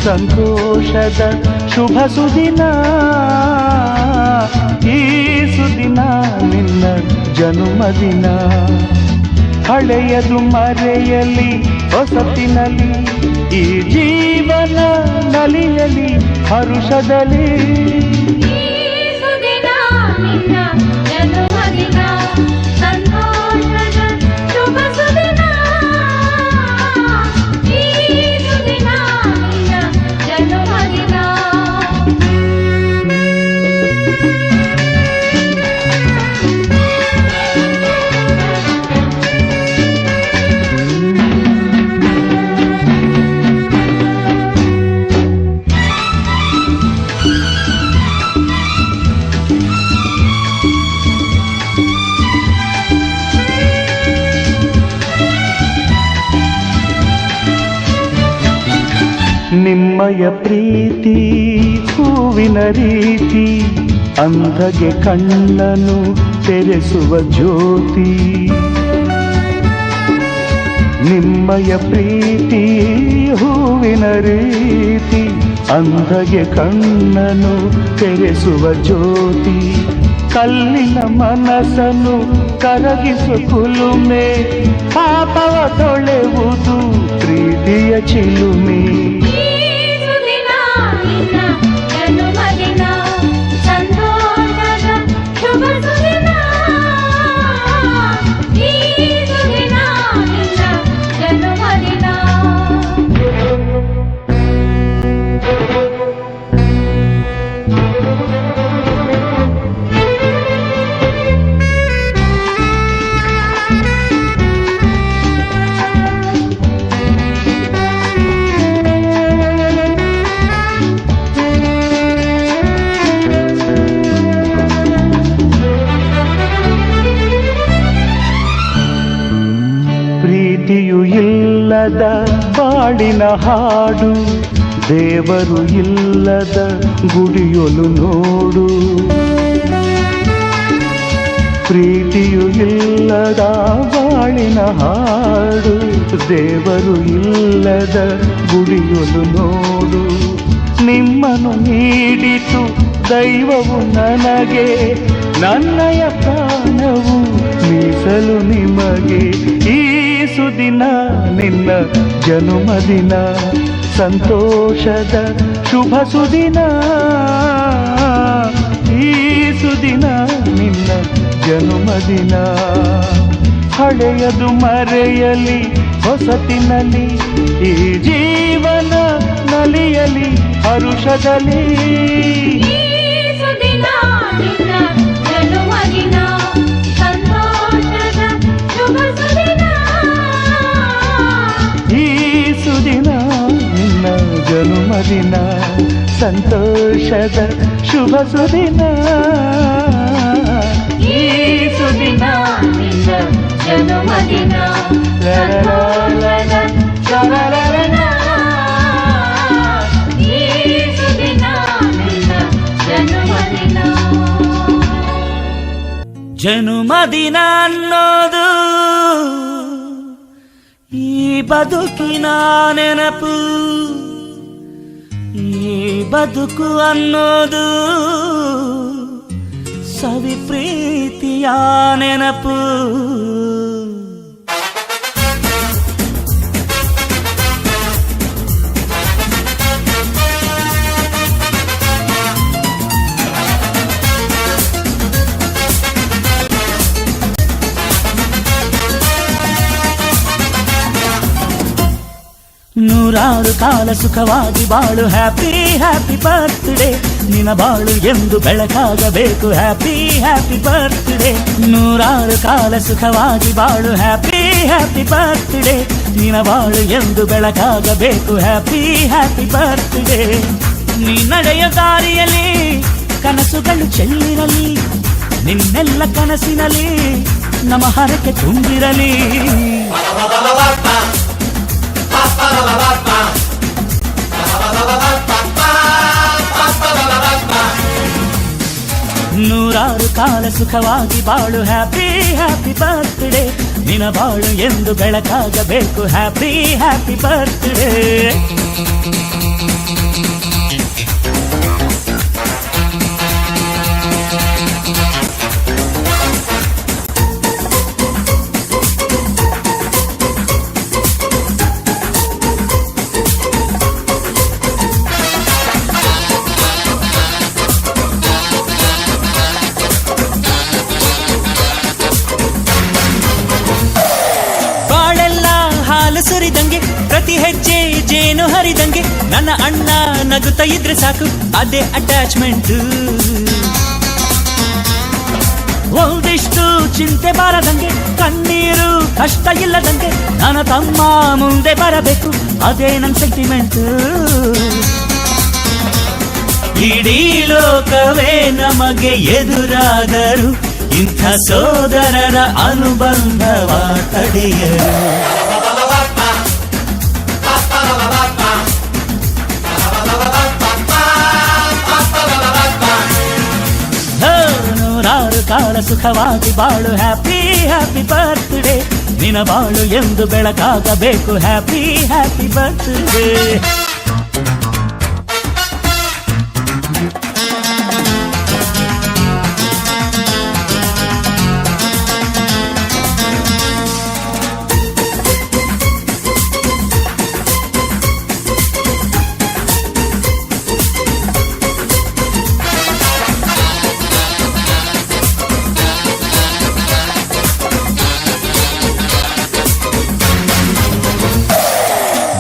ಸಂತೋಷದ ಶುಭ ಸುದಿನ. ಈ ಸುದಿನ ನಿನ್ನ ಜನ್ಮದಿನ. ಹಳೆಯದು ಮರೆಯಲಿ ಹೊಸತಿನಲ್ಲಿ, ಈ ಜೀವನ ನಲಿಯಲಿ ಹರುಷದಲ್ಲಿ. ನಿಮ್ಮಯ ಪ್ರೀತಿ ಹೂವಿನ ರೀತಿ, ಅಂಧಗೆ ಕಣ್ಣನು ತೆರೆಸುವ ಜ್ಯೋತಿ. ನಿಮ್ಮಯ ಪ್ರೀತಿ ಹೂವಿನ ರೀತಿ, ಅಂಧಗೆ ಕಣ್ಣನು ತೆರೆಸುವ ಜ್ಯೋತಿ. ಕಲ್ಲಿನ ಮನಸ್ಸನ್ನು ಕರಗಿಸು ಕುಲುಮೆ, ಪಾಪವ ತೊಳೆವುದು ಪ್ರೀತಿಯ ಚಿಲುಮೆ. ಪ್ರೀತಿಯು ಇಲ್ಲದ ಬಾಳಿನ ಹಾಡು, ದೇವರು ಇಲ್ಲದ ಗುಡಿಯೊಲು ನೋಡು. ಪ್ರೀತಿಯು ಇಲ್ಲದ ಬಾಳಿನ ಹಾಡು, ದೇವರು ಇಲ್ಲದ ಗುಡಿಯೊಲು ನೋಡು. ನಿಮ್ಮನ್ನು ನೀಡಿತು ದೈವವು ನನಗೆ, ನನ್ನಯ ಪ್ರಾಣವು ಮೀಸಲು ನಿಮಗೆ. ಈ ಸುದಿನ ನಿನ್ನ ಜನ್ಮದಿನ, ಸಂತೋಷದ ಶುಭ ಸುದಿನ. ಈ ಸುದಿನ ನಿನ್ನ ಜನ್ಮದಿನ. ಹಳೆಯದು ಮರೆಯಲಿ ಹೊಸತಿನಲ್ಲಿ, ಈ ಜೀವನ ನಲಿಯಲಿ ಹರುಷದಲ್ಲಿ. ಜನ್ಮದಿನ ಸಂತೋಷದ ಶುಭ ಸುದಿನ. ಈ ಸುದಿನ ನಿನ್ನ ಜನ್ಮದಿನ. ಈ ಸುದಿನ ನಿನ್ನ ಜನ್ಮದಿನ. ಜನ್ಮದಿನ ಅನ್ನೋದು ಈ ಬದುಕಿನ ನೆನಪು, ಈ ಬದುಕು ಅನ್ನೋದು ಸವಿ ಪ್ರೀತಿಯ ನೆನಪು. ನೂರಾರು ಕಾಲ ಸುಖವಾಗಿ ಬಾಳು, ಹ್ಯಾಪಿ ಹ್ಯಾಪಿ ಬರ್ತ್ಡೇ. ನಿನ್ನ ಬಾಳು ಎಂದು ಬೆಳಕಾಗಬೇಕು, ಹ್ಯಾಪಿ ಹ್ಯಾಪಿ ಬರ್ತ್ಡೇ. ನೂರಾರು ಕಾಲ ಸುಖವಾಗಿ ಬಾಳು, ಹ್ಯಾಪಿ ಹ್ಯಾಪಿ ಬರ್ತ್ಡೇ. ನಿನ್ನ ಬಾಳು ಎಂದು ಬೆಳಕಾಗಬೇಕು, ಹ್ಯಾಪಿ ಹ್ಯಾಪಿ ಬರ್ತ್ಡೇ. ನೀ ನಡೆಯ ದಾರಿಯಲ್ಲಿ ಕನಸುಗಳು ಚೆಲ್ಲಿರಲಿ, ನಿನ್ನೆಲ್ಲ ಕನಸಿನಲ್ಲಿ ನಮ್ಮ ಹರಕೆ ತುಂಬಿರಲಿ. ನೂರಾರು ಕಾಲ ಸುಖವಾಗಿ ಬಾಳು, ಹ್ಯಾಪಿ ಹ್ಯಾಪಿ ಬರ್ತ್ಡೇ. ನಿನ್ನ ಬಾಳು ಎಂದು ಬೆಳಕಾಗಬೇಕು, ಹ್ಯಾಪಿ ಹ್ಯಾಪಿ ಬರ್ತ್ಡೇ. ಜೇನು ಹರಿದಂಗೆ ನನ್ನ ಅಣ್ಣ ನಗುತ್ತಾ ಇದ್ರೆ ಸಾಕು, ಅದೇ ಅಟ್ಯಾಚ್ಮೆಂಟ್. ಒಂದಿಷ್ಟು ಚಿಂತೆ ಬಾರದಂಗೆ, ಕಣ್ಣೀರು ಕಷ್ಟ ಇಲ್ಲದಂಗೆ ನನ್ನ ತಮ್ಮ ಮುಂದೆ ಬರಬೇಕು, ಅದೇ ನನ್ನ ಸೆಂಟಿಮೆಂಟ್. ಇಡೀ ಲೋಕವೇ ನಮಗೆ ಎದುರಾದರು, ಇಂಥ ಸೋದರರ ಅನುಬಂಧವ ತಡೆಯರು. ನೂರಾರು ಕಾಲ ಸುಖವಾಗಿ ಬಾಳು, ಹ್ಯಾಪಿ ಹ್ಯಾಪಿ ಬರ್ತ್ಡೇ. ನಿನ ಬಾಳು ಎಂದು ಬೆಳಕಾಗಬೇಕು, ಹ್ಯಾಪಿ ಹ್ಯಾಪಿ ಬರ್ತ್ಡೇ.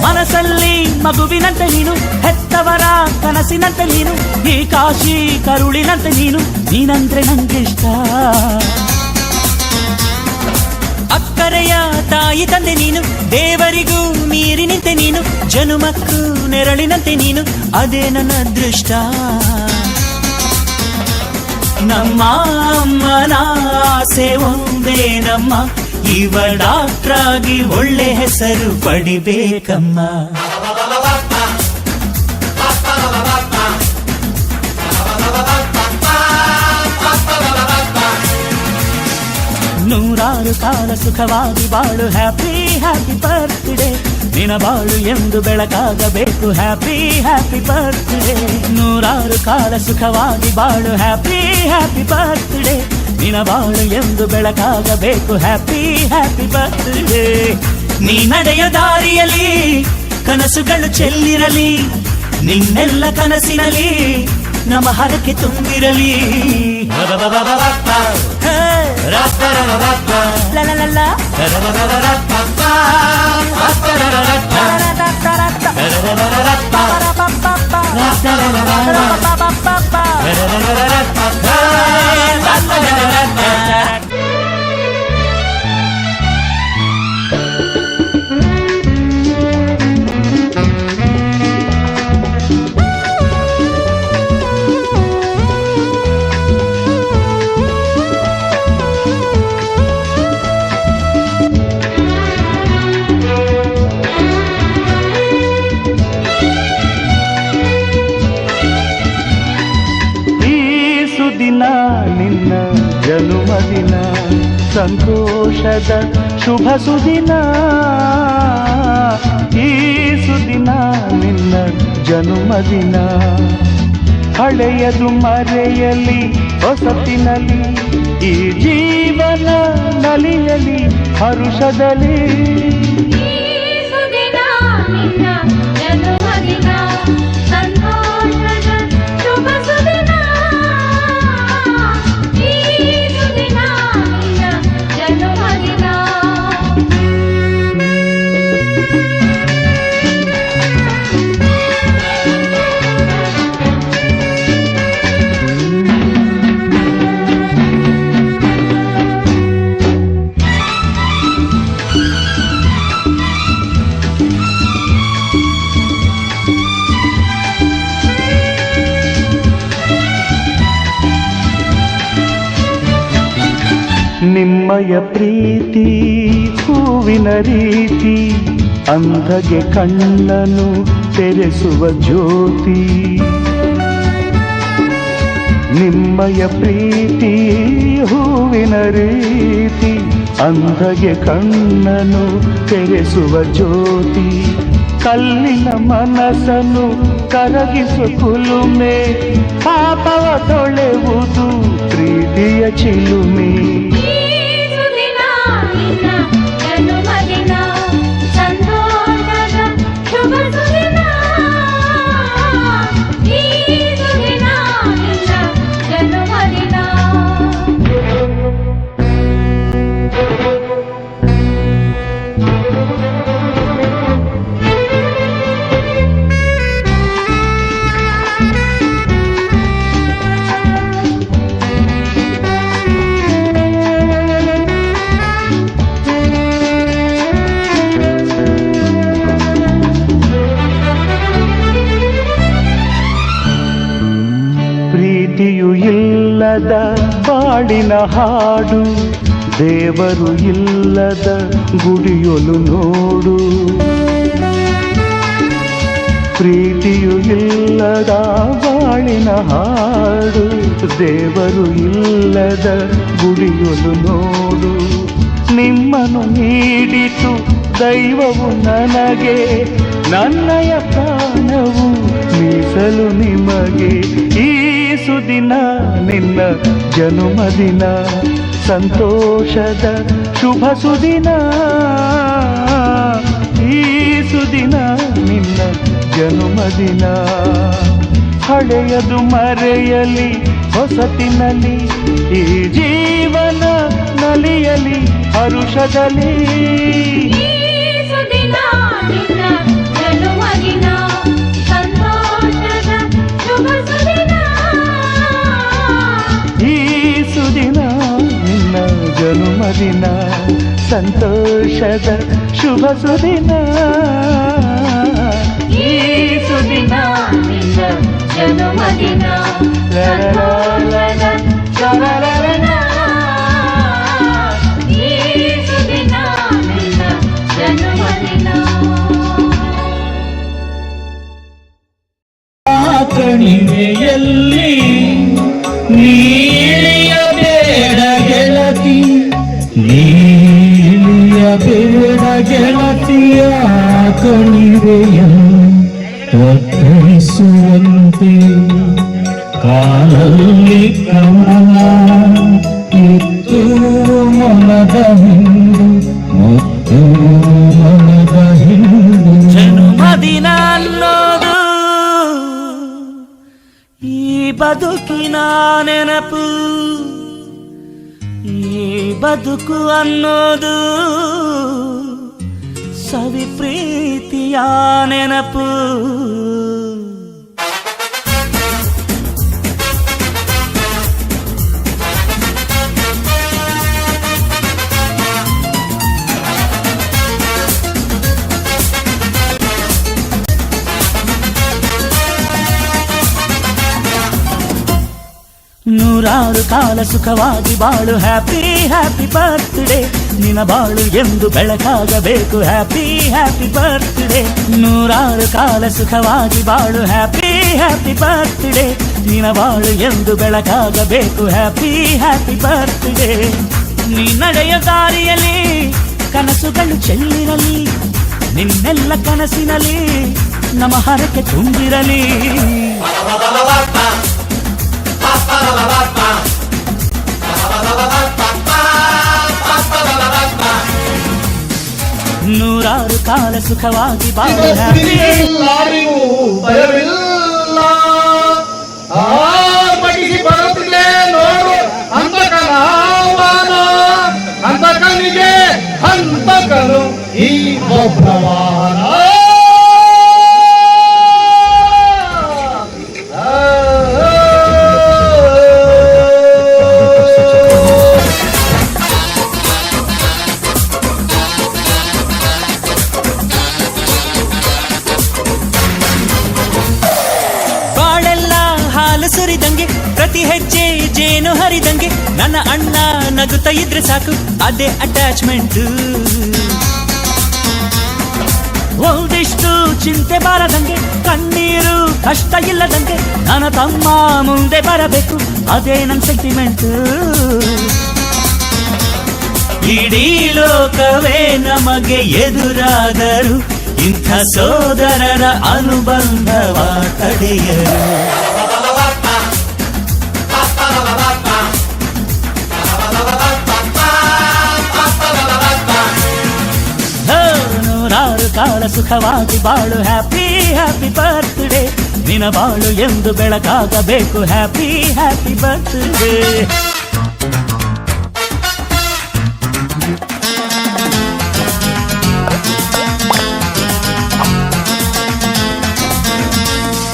ಮನಸ್ಸಲ್ಲಿ ಮಗುವಿನಂತೆ ನೀನು, ಹೆತ್ತವರ ಕನಸಿನಂತೆ ನೀನು, ಈ ಕಾಶಿ ಕರುಳಿನಂತೆ ನೀನು, ನೀನಂದ್ರೆ ನಂಗಿಷ್ಟ. ಅಕ್ಕರೆಯ ತಾಯಿ ತಂದೆ ನೀನು, ದೇವರಿಗೂ ಮೀರಿ ನಿಂತೆ ನೀನು, ಜನುಮಕ್ಕೂ ನೆರಳಿನಂತೆ ನೀನು, ಅದೇ ನನ್ನ ಅದೃಷ್ಟ. ನಮ್ಮ ಅಮ್ಮನ ಆಸೆ ಒಂದೇ ನಮ್ಮ, ಇವ ಡಾಕ್ಟ್ರಾಗಿ ಒಳ್ಳೆ ಹೆಸರು ಪಡಿಬೇಕಮ್ಮ. ನೂರಾರು ಕಾಲ ಸುಖವಾಗಿ ಬಾಳು, ಹ್ಯಾಪಿ ಹ್ಯಾಪಿ ಬರ್ತ್ಡೇ. ನಿನ ಬಾಳು ಎಂದು ಬೆಳಕಾಗಬೇಕು, ಹ್ಯಾಪಿ ಹ್ಯಾಪಿ ಬರ್ತ್ಡೇ. ನೂರಾರು ಕಾಲ ಸುಖವಾಗಿ ಬಾಳು, ಹ್ಯಾಪಿ ಹ್ಯಾಪಿ ಬರ್ತ್ಡೇ. ನಿನ ಬಾಳು ಎಂದು ಬೆಳಕಾಗಬೇಕು, ಹ್ಯಾಪಿ ಹ್ಯಾಪಿ ಬರ್ತ್ಡೇ. ನೀ ನಡೆಯ ದಾರಿಯಲ್ಲಿ ಕನಸುಗಳು ಚೆಲ್ಲಿರಲಿ, ನಿನ್ನೆಲ್ಲ ಕನಸಿನಲ್ಲಿ ನಮ್ಮ ಹರಕೆ ತುಂಬಿರಲಿ. ದಿನ ನಿನ್ನ ಜನುಮದಿನ, ಸಂತೋಷದ ಶುಭ ಸುದಿನ. ಈ ಸುದಿನ ನಿನ್ನ ಜನುಮದಿನ, ಹಳೆಯದು ಮರೆಯಲಿ ಹೊಸತಿನಲ್ಲಿ, ಈ ಜೀವನ ನಲಿಯಲಿ ಹರುಷದಲ್ಲಿ. ನಿಮ್ಮಯ ಪ್ರೀತಿ ಹೂವಿನ ರೀತಿ, ಅಂಧಗೆ ಕಣ್ಣನು ತೆರೆಸುವ ಜ್ಯೋತಿ. ನಿಮ್ಮಯ ಪ್ರೀತಿ ಹೂವಿನ ರೀತಿ, ಅಂಧಗೆ ಕಣ್ಣನು ತೆರೆಸುವ ಜ್ಯೋತಿ. ಕಲ್ಲಿನ ಮನಸ್ಸನ್ನು ಕರಗಿಸು ಕುಲುಮೆ, ಪಾಪವ ತೊಳೆವುದು ಪ್ರೀತಿಯ ಚಿಲುಮೆ. ಪ್ರೀತಿಯು ಇಲ್ಲದ ಬಾಳಿನ ಹಾಡು, ದೇವರು ಇಲ್ಲದ ಗುಡಿಯೊಲು ನೋಡು. ಪ್ರೀತಿಯು ಇಲ್ಲದ ಬಾಳಿನ ಹಾಡು, ದೇವರು ಇಲ್ಲದ ಗುಡಿಯೊಲು ನೋಡು. ನಿಮ್ಮನ್ನು ನೀಡಿತು ದೈವವು ನನಗೆ, ನನ್ನಯ ಪ್ರಾಣವು ಮೀಸಲು ನಿಮಗೆ. ಈ ಸುದಿನ ನಿನ್ನ ಜನುಮದಿನ, ಸಂತೋಷದ ಶುಭ ಸುದಿನ. ಈ ಸುದಿನ ನಿನ್ನ ಜನುಮದಿನ. ಹಳೆಯದು ಮರೆಯಲಿ ಹೊಸತಿನಲ್ಲಿ, ಈ ಜೀವನ ನಲಿಯಲಿ ಹರುಷದಲ್ಲಿ. ಈ ಸುದಿನ ನಿನ್ನ ಜನುಮದಿನ, ಸಂತೋಷದ ಶುಭ ಸುದಿನ. ಈ ಸುದಿನ ನಿನ್ನ ಜನುಮದಿನ, ಸಂತೋಷದ ಶುಭ ಸುದಿನ. ಈ ಸುದಿನ ನಿನ್ನ ಜನುಮದಿನ, ಸಂತೋಷದ ಶುಭ ಸುದಿನ. ಈ ಸುದಿನ ನಿನ್ನ ಜನುಮದಿನ. ಕಣಿವೆಯಲ್ಲಿ ನೀಳಿಯಬೇಡ ಗೆಳತಿ, ನೀಳಿಯಬೇಡ ಗೆಳತಿಯ ಕಣಿವೆಯನ್ನು ಒತ್ತರಿಸುವಂತೆ. ಕಾಲಲ್ಲಿ ಕಮಲ ಇತ್ತು ಮನದ ಹಿಂದು, ಮತ್ತು ಮನದ ಹಿಂದು. ಜನುಮದಿನ ಅನ್ನೋದು ಈ ಬದುಕಿನ ನೆನಪು, ಈ ಬದುಕು ಅನ್ನೋದು ಸವಿ ಪ್ರೀತಿಯ ನೆನಪು. ನೂರಾರು ಕಾಲ ಸುಖವಾಗಿ ಬಾಳು, ಹ್ಯಾಪಿ ಹ್ಯಾಪಿ ಬರ್ತ್ಡೇ. ನಿನ ಬಾಳು ಎಂದು ಬೆಳಕಾಗಬೇಕು, ಹ್ಯಾಪಿ ಹ್ಯಾಪಿ ಬರ್ತ್ಡೇ. ನೂರಾರು ಕಾಲ ಸುಖವಾಗಿ ಬಾಳು, ಹ್ಯಾಪಿ ಹ್ಯಾಪಿ ಬರ್ತ್ಡೇ. ನಿನ ಬಾಳು ಎಂದು ಬೆಳಕಾಗಬೇಕು, ಹ್ಯಾಪಿ ಹ್ಯಾಪಿ ಬರ್ತ್ಡೇ. ನೀ ನಡೆಯ ದಾರಿಯಲ್ಲಿ ಕನಸುಗಳು ಚೆಲ್ಲಿರಲಿ, ನಿನ್ನೆಲ್ಲ ಕನಸಿನಲ್ಲಿ ನಮ್ಮ ಹರಕೆ ತುಂಬಿರಲಿ. ನೂರಾರು ಕಾಲ ಸುಖವಾಗಿ ಬಾಳು, ಹ್ಯಾಪಿ. ಬರುತ್ತಿದೆ ನೋಡು ಹಂತಕನ ಆಹ್ವಾನ, ಹಂತಕನಿಗೆ ಹಂತಕನು ಈ ಬಬ್ರವಾಹನ. ಸುರಿದಂಗೆ ಪ್ರತಿ ಹೆಜ್ಜೆ ಜೇನು ಹರಿದಂಗೆ, ನನ್ನ ಅಣ್ಣ ನಗುತ್ತಾ ಇದ್ರೆ ಸಾಕು ಅದೇ ಅಟ್ಯಾಚ್ಮೆಂಟ್. ಒಂದಿಷ್ಟು ಚಿಂತೆ ಬಾರದಂಗೆ, ಕಣ್ಣೀರು ಕಷ್ಟ ಇಲ್ಲದಂಗೆ, ನನ್ನ ತಮ್ಮ ಮುಂದೆ ಬರಬೇಕು ಅದೇ ನನ್ನ ಸೆಂಟಿಮೆಂಟ್. ಇಡೀ ಲೋಕವೇ ನಮಗೆ ಎದುರಾದರು, ಇಂಥ ಸೋದರರ ಅನುಬಂಧವ ತಡೆಯರು. ನೂರಾರು ಕಾಲ ಸುಖವಾಗಿ ಬಾಳು, ಹ್ಯಾಪಿ ಹ್ಯಾಪಿ ಬರ್ತ್ಡೇ. ನಿನ ಬಾಳು ಎಂದು ಬೆಳಕಾಗಬೇಕು, ಹ್ಯಾಪಿ ಹ್ಯಾಪಿ ಬರ್ತ್ಡೇ.